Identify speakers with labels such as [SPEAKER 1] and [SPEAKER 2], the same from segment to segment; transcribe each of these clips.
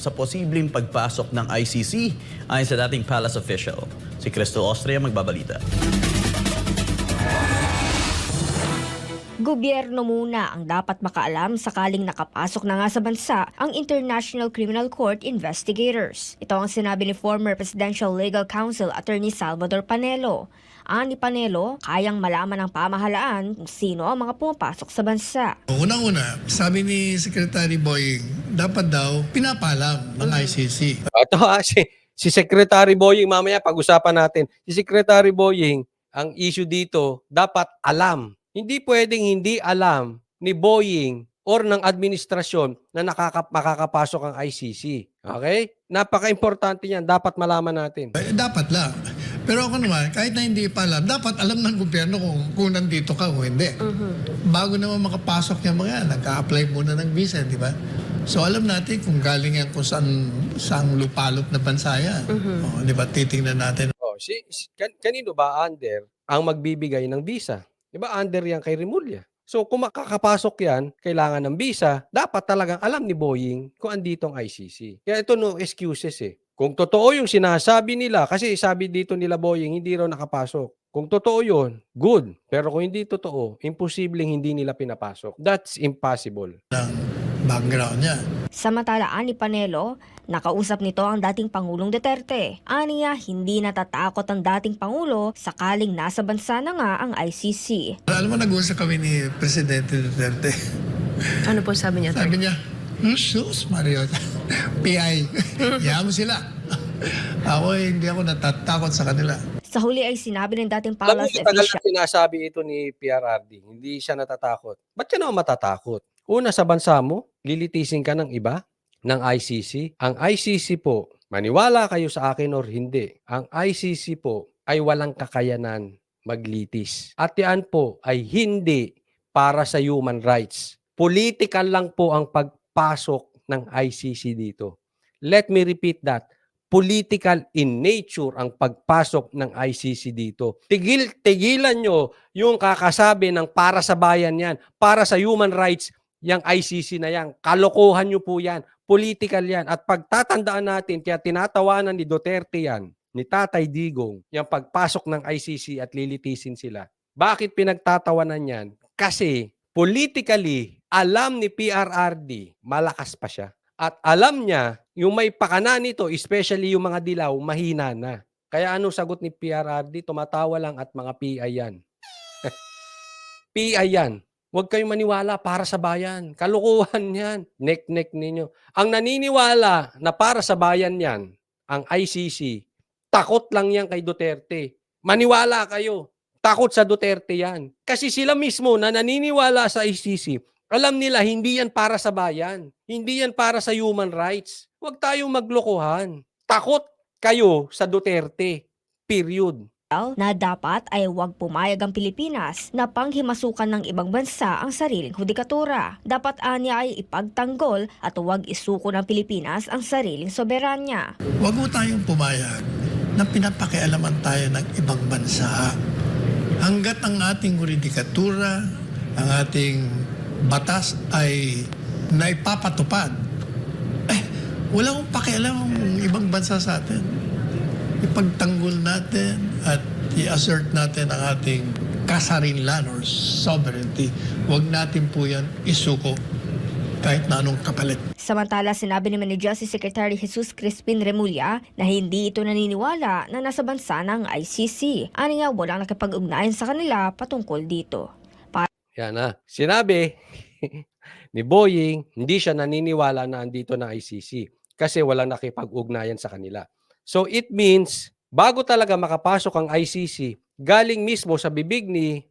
[SPEAKER 1] sa posibleng pagpasok ng ICC ayon sa dating palace official. Si Cristo Austria magbabalita.
[SPEAKER 2] Gobyerno muna ang dapat makaalam sakaling nakapasok na nga sa bansa ang International Criminal Court investigators. Ito ang sinabi ni former Presidential Legal Counsel Attorney Salvador Panelo. Ani Panelo, kayang malaman ng pamahalaan kung sino ang mga pumapasok sa bansa.
[SPEAKER 3] Unang-una, sabi ni Secretary Boying, dapat daw pinapalam ng ICC.
[SPEAKER 4] Ito si Secretary Boying, mamaya pag-usapan natin. Si Secretary Boying, ang issue dito, dapat alam. Hindi pwedeng hindi alam ni Boying or ng administrasyon na makakapasok ang ICC. Okay? Napaka-importante yan. Dapat malaman natin.
[SPEAKER 3] Dapat lang. Pero ako naman, kahit na hindi pa alam, dapat alam ng gobyerno kung nandito ka o hindi. Bago naman makapasok yung mga, nagka-apply muna ng visa, di ba? So alam natin kung galing yan kung saan lupalop na bansa yan. O, di ba? Titingnan natin.
[SPEAKER 4] Kanino ba under ang magbibigay ng visa? Di ba under yan kay Remulla? So kung makakapasok yan, kailangan ng visa, dapat talagang alam ni Boying kung andito ang ICC. Kaya ito no excuses eh. Kung totoo yung sinasabi nila, kasi sabi dito nila Boying, hindi raw nakapasok. Kung totoo yun, good. Pero kung hindi totoo, imposibleng hindi nila pinapasok. That's impossible.
[SPEAKER 3] Ng background niya.
[SPEAKER 2] Samantala, ani Panelo, nakausap nito ang dating Pangulong Duterte. Aniya, hindi natatakot ang dating Pangulo sakaling nasa bansa na nga ang ICC.
[SPEAKER 3] Alam mo, nag-usap kami ni Presidente Duterte.
[SPEAKER 5] Ano po sabi niya?
[SPEAKER 3] Sabi niya, sus, Mario, PI, yaman sila. Ako, hindi ako natatakot sa kanila.
[SPEAKER 2] Sa huli ay sinabi ng dating
[SPEAKER 4] Alam mo,
[SPEAKER 2] palace
[SPEAKER 4] tagal
[SPEAKER 2] official.
[SPEAKER 4] na sinasabi ito ni PRRD. Hindi siya natatakot. Ba't ka naman matatakot? Una, sa bansa mo, lilitisin ka ng iba, ng ICC. Ang ICC po, maniwala kayo sa akin or hindi, ang ICC po ay walang kakayanan maglitis. At yan po ay hindi para sa human rights. Political lang po ang pagpasok ng ICC dito. Let me repeat that. Political in nature ang pagpasok ng ICC dito. Tigilan nyo yung kakasabi ng para sa bayan yan, para sa human rights, yung ICC na yan. Kalokohan nyo po yan. Political yan. At pagtatandaan natin, kaya tinatawanan ni Duterte yan, ni Tatay Digong, yung pagpasok ng ICC at lilitisin sila. Bakit pinagtatawanan yan? Kasi politically, alam ni PRRD, malakas pa siya. At alam niya, yung may pakana nito, especially yung mga dilaw, mahina na. Kaya ano sagot ni PRRD? Tumatawa lang at mga PI yan. PI yan. Huwag kayong maniwala para sa bayan. Kalukuhan yan. Nek-nek ninyo. Ang naniniwala na para sa bayan yan, ang ICC, takot lang yan kay Duterte. Maniwala kayo. Takot sa Duterte yan. Kasi sila mismo na naniniwala sa ICC, alam nila hindi yan para sa bayan. Hindi yan para sa human rights. Huwag tayong maglokohan. Takot kayo sa Duterte. Period.
[SPEAKER 2] Na dapat ay huwag pumayag ang Pilipinas na panghimasukan ng ibang bansa ang sariling hudikatura. Dapat anya ay ipagtanggol at huwag isuko ng Pilipinas ang sariling soberanya.
[SPEAKER 3] Huwag mo tayong pumayag na pinapakialaman tayo ng ibang bansa. Hanggat ang ating juridikatura, ang ating batas ay naipapatupad, wala akong pakialam ang ibang bansa sa atin. Ipagtanggol natin at i-assert natin ang ating kasarinlan or sovereignty. Huwag natin po yan isuko kahit na anong kapalit.
[SPEAKER 2] Samantala, sinabi naman ni Justice Secretary Jesus Crispin Remulla na hindi ito naniniwala na nasa bansa ng ICC. Aniya, walang nakipag-ugnayan sa kanila patungkol dito.
[SPEAKER 4] Yan na. Sinabi ni Boying, hindi siya naniniwala na andito na ICC kasi walang nakipag-ugnayan sa kanila. So it means, bago talaga makapasok ang ICC, galing mismo sa bibig ni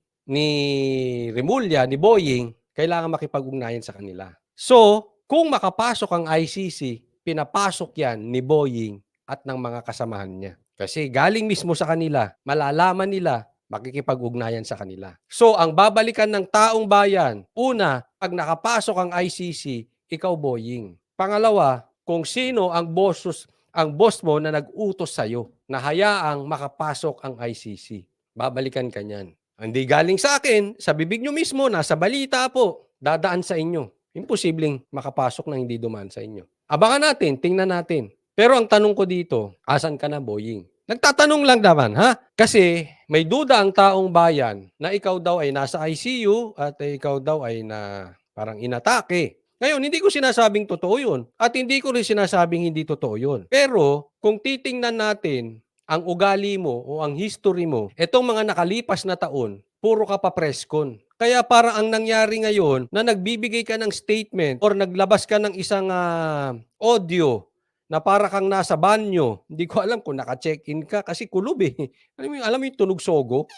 [SPEAKER 4] Remulla, ni Boying, kailangan makipag-ugnayan sa kanila. So, kung makapasok ang ICC, pinapasok yan ni Boying at ng mga kasamahan niya. Kasi galing mismo sa kanila, malalaman nila, makikipag-ugnayan sa kanila. So, ang babalikan ng taong bayan, una, pag nakapasok ang ICC, ikaw Boying. Pangalawa, kung sino ang boss mo na nag-utos sa'yo na hayaang makapasok ang ICC. Babalikan ka niyan. Hindi galing sa akin, sa bibig nyo mismo, nasa balita po, dadaan sa inyo. Imposibleng makapasok na hindi dumaan sa inyo. Abangan natin, tingnan natin. Pero ang tanong ko dito, asan ka na, Boying? Nagtatanong lang naman, ha? Kasi may duda ang taong bayan na ikaw daw ay nasa ICU at ikaw daw ay na parang inatake. Ngayon, hindi ko sinasabing totoo yun. At hindi ko rin sinasabing hindi totoo yun. Pero kung titingnan natin ang ugali mo o ang history mo, itong mga nakalipas na taon, puro ka pa preskon. Kaya para ang nangyari ngayon na nagbibigay ka ng statement or naglabas ka ng isang audio na para kang nasa banyo. Hindi ko alam kung naka-check-in ka kasi kulob eh. Alam mo yung tunog sogo?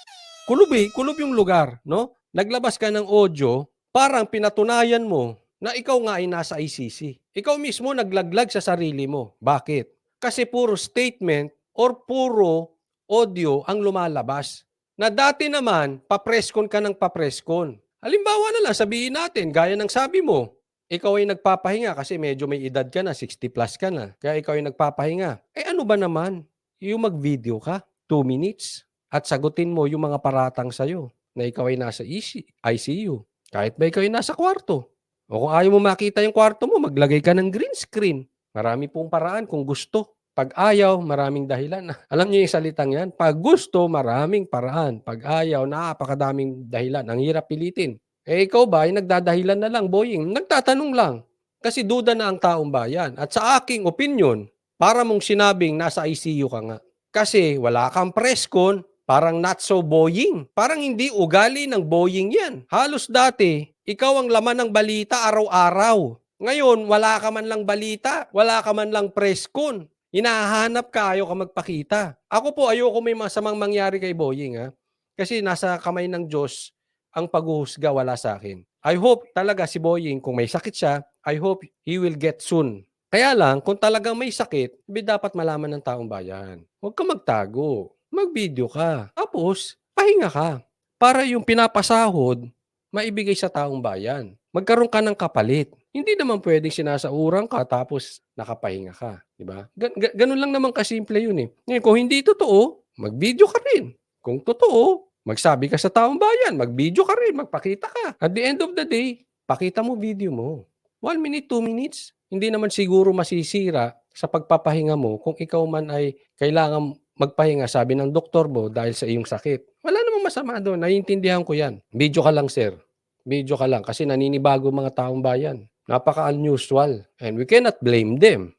[SPEAKER 4] Kulob eh. Kulob yung lugar, no? Naglabas ka ng audio, parang pinatunayan mo na ikaw nga ay nasa ICC. Ikaw mismo naglaglag sa sarili mo. Bakit? Kasi puro statement or puro audio ang lumalabas. Na dati naman, papreskon ka ng papreskon. Halimbawa na lang, sabihin natin, gaya ng sabi mo, ikaw ay nagpapahinga kasi medyo may edad ka na, 60 plus ka na. Kaya ikaw ay nagpapahinga. Eh ano ba naman? Yung mag-video ka, 2 minutes, at sagutin mo yung mga paratang sa'yo na ikaw ay nasa ICU. Kahit ba ikaw ay nasa kwarto. O kung ayaw mo makita yung kwarto mo, maglagay ka ng green screen. Marami pong paraan kung gusto. Pag ayaw, maraming dahilan. Alam niyo yung salitang yan? Pag gusto, maraming paraan. Pag ayaw, napakadaming dahilan. Ang hirap pilitin. Eh ikaw ba ay nagdadahilan na lang, Boying? Nagtatanong lang. Kasi duda na ang taong bayan. At sa aking opinion, para mong sinabing nasa ICU ka nga. Kasi wala kang preskon, parang not so Boying. Parang hindi ugali ng Boying yan. Halos dati, ikaw ang laman ng balita araw-araw. Ngayon, wala ka man lang balita, wala ka man lang preskon. Hinahanap ka, ayaw ka magpakita. Ako po, ayoko may masamang mangyari kay Boying. Ha? Kasi nasa kamay ng Diyos ang paghuhusga, wala sa akin. I hope talaga si Boying, kung may sakit siya, I hope he will get soon. Kaya lang, kung talagang may sakit, dapat malaman ng taong bayan. Huwag ka magtago. Mag-video ka. Tapos, pahinga ka. Para yung pinapasahod, maibigay sa taong bayan. Magkaroon ka ng kapalit. Hindi naman pwedeng sinasauran ka tapos nakapahinga ka. Diba? Ganun lang naman kasimple yun eh. Ngayon, kung hindi totoo, mag-video ka rin. Kung totoo, magsabi ka sa taong bayan, mag-video ka rin, magpakita ka. At the end of the day, pakita mo video mo. 1 minute, 2 minutes. Hindi naman siguro masisira sa pagpapahinga mo kung ikaw man ay kailangan magpahinga, sabi ng doktor mo, dahil sa iyong sakit. Wala namang masama doon. Naiintindihan ko yan. Video ka lang, sir. Video ka lang kasi naninibago mga taong bayan. Napaka-unusual. And we cannot blame them.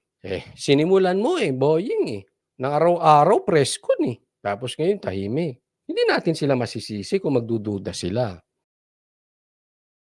[SPEAKER 4] Sinimulan mo Boying Nang araw-araw, preskon Tapos ngayon, tahimik. Hindi natin sila masisisi kung magdududa sila.